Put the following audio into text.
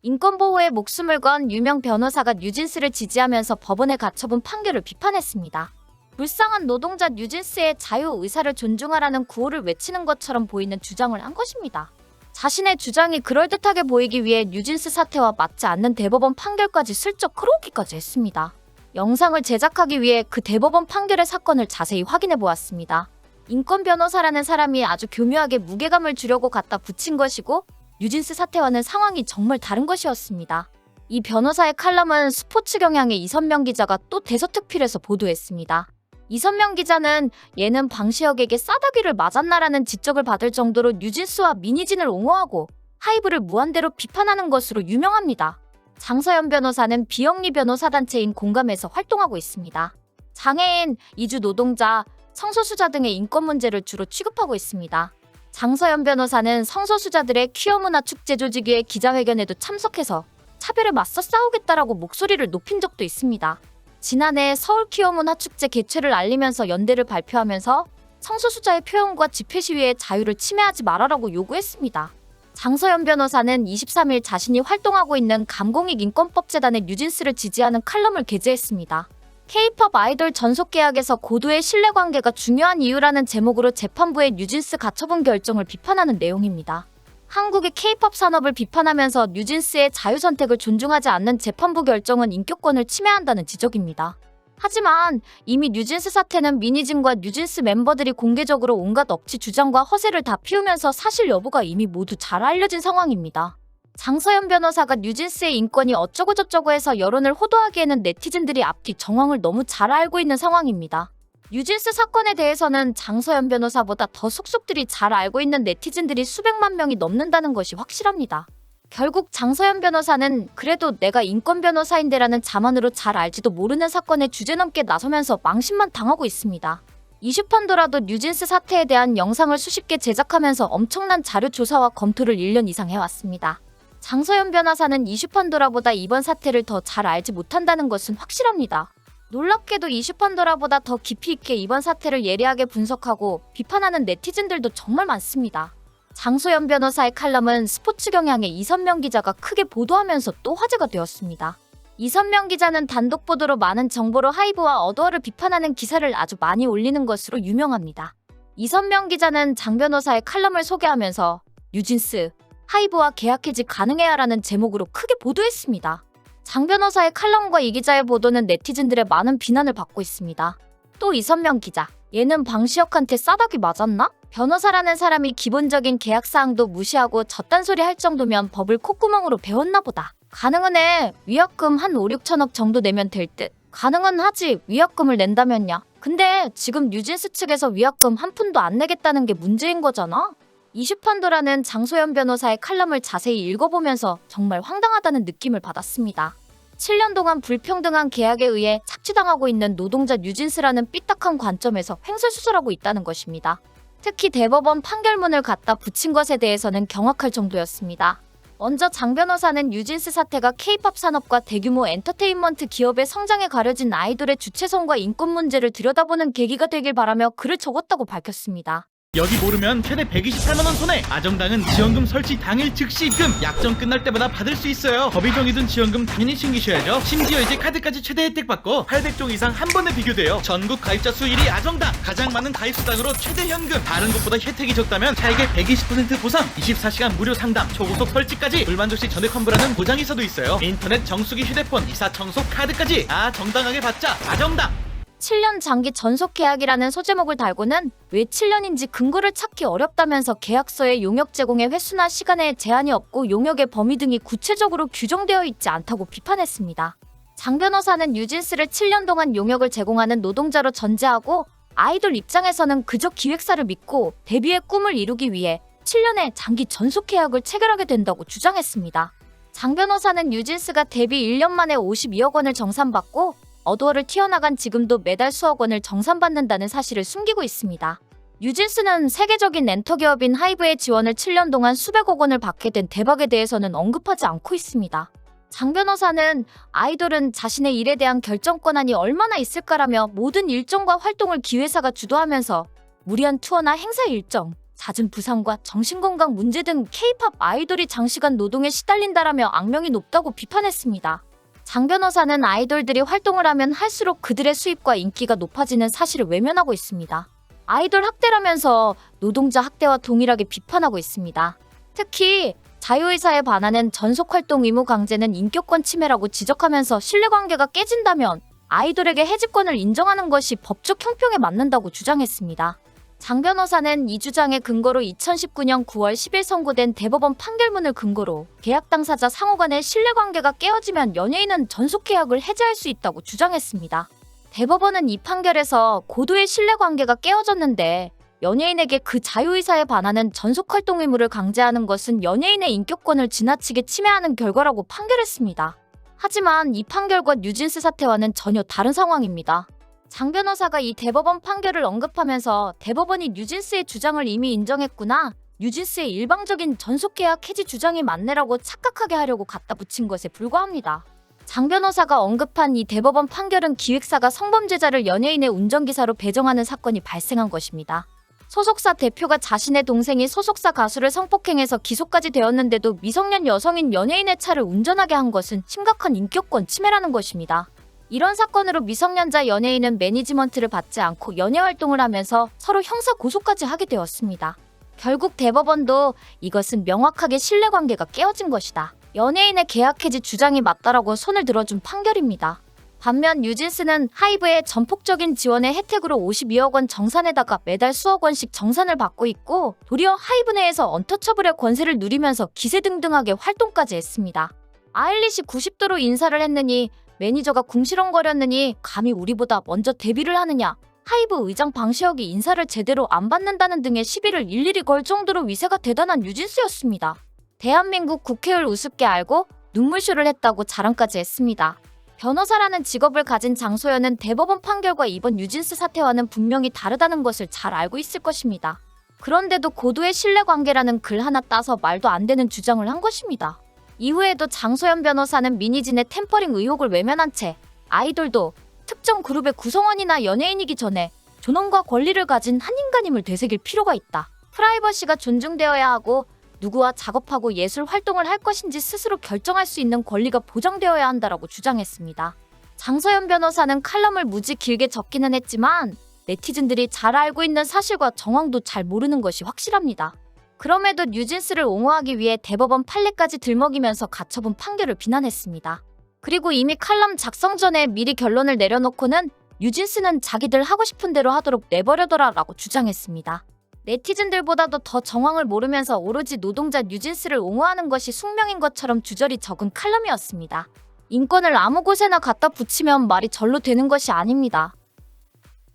인권보호에 목숨을 건 유명 변호사가 뉴진스를 지지하면서 법원에 가처분 판결을 비판했습니다. 불쌍한 노동자 뉴진스의 자유의사를 존중하라는 구호를 외치는 것처럼 보이는 주장을 한 것입니다. 자신의 주장이 그럴듯하게 보이기 위해 뉴진스 사태와 맞지 않는 대법원 판결까지 슬쩍 끌어오기까지 했습니다. 영상을 제작하기 위해 그 대법원 판결의 사건을 자세히 확인해 보았습니다. 인권 변호사라는 사람이 아주 교묘하게 무게감을 주려고 갖다 붙인 것이고 뉴진스 사태와는 상황이 정말 다른 것이었습니다. 이 변호사의 칼럼은 스포츠 경향의 이선명 기자가 또 대서특필에서 보도했습니다. 이선명 기자는 얘는 방시혁에게 싸다귀를 맞았나라는 지적을 받을 정도로 뉴진스와 민희진을 옹호하고 하이브를 무한대로 비판하는 것으로 유명합니다. 장서연 변호사는 비영리 변호사단체인 공감에서 활동하고 있습니다. 장애인, 이주 노동자, 성소수자 등의 인권 문제를 주로 취급하고 있습니다. 장서연 변호사는 성소수자들의 퀴어 문화 축제 조직위의 기자회견에도 참석해서 차별에 맞서 싸우겠다라고 목소리를 높인 적도 있습니다. 지난해 서울 퀴어 문화 축제 개최를 알리면서 연대를 발표하면서 성소수자의 표현과 집회 시위의 자유를 침해하지 말아라고 요구했습니다. 장서연 변호사는 23일 자신이 활동하고 있는 감공익 인권법재단의 뉴진스를 지지하는 칼럼을 게재했습니다. K-팝 아이돌 전속 계약에서 고도의 신뢰관계가 중요한 이유라는 제목으로 재판부의 뉴진스 가처분 결정을 비판하는 내용입니다. 한국의 K-팝 산업을 비판하면서 뉴진스의 자유선택을 존중하지 않는 재판부 결정은 인격권을 침해한다는 지적입니다. 하지만 이미 뉴진스 사태는 민희진과 뉴진스 멤버들이 공개적으로 온갖 억지 주장과 허세를 다 피우면서 사실 여부가 이미 모두 잘 알려진 상황입니다. 장서연 변호사가 뉴진스의 인권이 어쩌고저쩌고 해서 여론을 호도하기에는 네티즌들이 앞뒤 정황을 너무 잘 알고 있는 상황입니다. 뉴진스 사건에 대해서는 장서연 변호사보다 더 속속들이 잘 알고 있는 네티즌들이 수백만 명이 넘는다는 것이 확실합니다. 결국 장서연 변호사는 그래도 내가 인권 변호사인데라는 자만으로 잘 알지도 모르는 사건에 주제넘게 나서면서 망신만 당하고 있습니다. 이슈판도라도 뉴진스 사태에 대한 영상을 수십 개 제작하면서 엄청난 자료 조사와 검토를 1년 이상 해왔습니다. 장서연 변호사는 이슈판도라보다 이번 사태를 더 잘 알지 못한다는 것은 확실합니다. 놀랍게도 이슈판도라보다 더 깊이 있게 이번 사태를 예리하게 분석하고 비판하는 네티즌들도 정말 많습니다. 장서연 변호사의 칼럼은 스포츠 경향의 이선명 기자가 크게 보도하면서 또 화제가 되었습니다. 이선명 기자는 단독 보도로 많은 정보로 하이브와 어도어를 비판하는 기사를 아주 많이 올리는 것으로 유명합니다. 이선명 기자는 장 변호사의 칼럼을 소개하면서 뉴진스, 하이브와 계약 해지 가능해야라는 제목으로 크게 보도했습니다. 장 변호사의 칼럼과 이 기자의 보도는 네티즌들의 많은 비난을 받고 있습니다. 또 이선명 기자, 얘는 방시혁한테 싸다귀 맞았나? 변호사라는 사람이 기본적인 계약사항도 무시하고 저딴 소리 할 정도면 법을 콧구멍으로 배웠나 보다. 가능은 해. 위약금 한 5, 6천억 정도 내면 될 듯. 가능은 하지. 위약금을 낸다면야. 근데 지금 뉴진스 측에서 위약금 한 푼도 안 내겠다는 게 문제인 거잖아. 이슈판도라는 장소연 변호사의 칼럼을 자세히 읽어보면서 정말 황당하다는 느낌을 받았습니다. 7년 동안 불평등한 계약에 의해 착취당하고 있는 노동자 뉴진스라는 삐딱한 관점에서 횡설수설하고 있다는 것입니다. 특히 대법원 판결문을 갖다 붙인 것에 대해서는 경악할 정도였습니다. 먼저 장 변호사는 뉴진스 사태가 K-팝 산업과 대규모 엔터테인먼트 기업의 성장에 가려진 아이돌의 주체성과 인권 문제를 들여다보는 계기가 되길 바라며 글을 적었다고 밝혔습니다. 여기 모르면 최대 128만원 손해. 아정당은 지원금 설치 당일 즉시 입금. 약정 끝날 때마다 받을 수 있어요. 법이 정해둔 지원금 당연히 챙기셔야죠. 심지어 이제 카드까지 최대 혜택 받고 800종 이상 한 번에 비교돼요. 전국 가입자 수 1위 아정당. 가장 많은 가입 수당으로 최대 현금. 다른 곳보다 혜택이 적다면 차액의 120% 보상, 24시간 무료 상담, 초고속 설치까지, 불만족 시 전액 환불하는 보장이사도 있어요. 인터넷 정수기, 휴대폰, 이사 청소 카드까지 정당하게 받자. 아정당. 7년 장기 전속 계약이라는 소제목을 달고는 왜 7년인지 근거를 찾기 어렵다면서 계약서에 용역 제공의 횟수나 시간에 제한이 없고 용역의 범위 등이 구체적으로 규정되어 있지 않다고 비판했습니다. 장 변호사는 뉴진스를 7년 동안 용역을 제공하는 노동자로 전제하고 아이돌 입장에서는 그저 기획사를 믿고 데뷔의 꿈을 이루기 위해 7년의 장기 전속 계약을 체결하게 된다고 주장했습니다. 장 변호사는 뉴진스가 데뷔 1년 만에 52억 원을 정산받고 어도어를 튀어나간 지금도 매달 수억 원을 정산받는다는 사실을 숨기고 있습니다. 뉴진스는 세계적인 엔터기업인 하이브의 지원을 7년 동안 수백억 원을 받게 된 대박에 대해서는 언급하지 않고 있습니다. 장 변호사는 아이돌은 자신의 일에 대한 결정 권한이 얼마나 있을까라며 모든 일정과 활동을 기획사가 주도하면서 무리한 투어나 행사 일정, 잦은 부상과 정신건강 문제 등 K-팝 아이돌이 장시간 노동에 시달린다라며 악명이 높다고 비판했습니다. 장 변호사는 아이돌들이 활동을 하면 할수록 그들의 수입과 인기가 높아지는 사실을 외면하고 있습니다. 아이돌 학대라면서 노동자 학대와 동일하게 비판하고 있습니다. 특히 자유의사에 반하는 전속활동 의무 강제는 인격권 침해라고 지적하면서 신뢰관계가 깨진다면 아이돌에게 해지권을 인정하는 것이 법적 형평에 맞는다고 주장했습니다. 장 변호사는 이 주장의 근거로 2019년 9월 10일 선고된 대법원 판결문을 근거로 계약 당사자 상호 간의 신뢰관계가 깨어지면 연예인은 전속계약을 해지할 수 있다고 주장했습니다. 대법원은 이 판결에서 고도의 신뢰관계가 깨어졌는데 연예인에게 그 자유의사에 반하는 전속활동 의무를 강제하는 것은 연예인의 인격권을 지나치게 침해하는 결과라고 판결했습니다. 하지만 이 판결과 뉴진스 사태와는 전혀 다른 상황입니다. 장 변호사가 이 대법원 판결을 언급하면서 대법원이 뉴진스의 주장을 이미 인정했구나, 뉴진스의 일방적인 전속계약 해지 주장이 맞네라고 착각하게 하려고 갖다 붙인 것에 불과합니다. 장 변호사가 언급한 이 대법원 판결은 기획사가 성범죄자를 연예인의 운전기사로 배정하는 사건이 발생한 것입니다. 소속사 대표가 자신의 동생이 소속사 가수를 성폭행해서 기소까지 되었는데도 미성년 여성인 연예인의 차를 운전하게 한 것은 심각한 인격권 침해라는 것입니다. 이런 사건으로 미성년자 연예인은 매니지먼트를 받지 않고 연예 활동을 하면서 서로 형사 고소까지 하게 되었습니다. 결국 대법원도 이것은 명확하게 신뢰관계가 깨어진 것이다, 연예인의 계약 해지 주장이 맞다라고 손을 들어준 판결입니다. 반면 뉴진스는 하이브의 전폭적인 지원의 혜택으로 52억 원 정산에다가 매달 수억 원씩 정산을 받고 있고 도리어 하이브 내에서 언터처블의 권세를 누리면서 기세등등하게 활동까지 했습니다. 아일리시 90도로 인사를 했느니 매니저가 궁시렁거렸느니 감히 우리보다 먼저 데뷔를 하느냐, 하이브 의장 방시혁이 인사를 제대로 안 받는다는 등의 시비를 일일이 걸 정도로 위세가 대단한 뉴진스였습니다. 대한민국 국회를 우습게 알고 눈물쇼를 했다고 자랑까지 했습니다. 변호사라는 직업을 가진 장소연은 대법원 판결과 이번 뉴진스 사태와는 분명히 다르다는 것을 잘 알고 있을 것입니다. 그런데도 고도의 신뢰관계라는 글 하나 따서 말도 안 되는 주장을 한 것입니다. 이후에도 장소연 변호사는 미니진의 템퍼링 의혹을 외면한 채 아이돌도 특정 그룹의 구성원이나 연예인이기 전에 존엄과 권리를 가진 한 인간임을 되새길 필요가 있다, 프라이버시가 존중되어야 하고 누구와 작업하고 예술 활동을 할 것인지 스스로 결정할 수 있는 권리가 보장되어야 한다라고 주장했습니다. 장소연 변호사는 칼럼을 무지 길게 적기는 했지만 네티즌들이 잘 알고 있는 사실과 정황도 잘 모르는 것이 확실합니다. 그럼에도 뉴진스를 옹호하기 위해 대법원 판례까지 들먹이면서 가처분 판결을 비난했습니다. 그리고 이미 칼럼 작성 전에 미리 결론을 내려놓고는 뉴진스는 자기들 하고 싶은 대로 하도록 내버려둬라 라고 주장했습니다. 네티즌들보다도 더 정황을 모르면서 오로지 노동자 뉴진스를 옹호하는 것이 숙명인 것처럼 주저리 적은 칼럼이었습니다. 인권을 아무 곳에나 갖다 붙이면 말이 절로 되는 것이 아닙니다.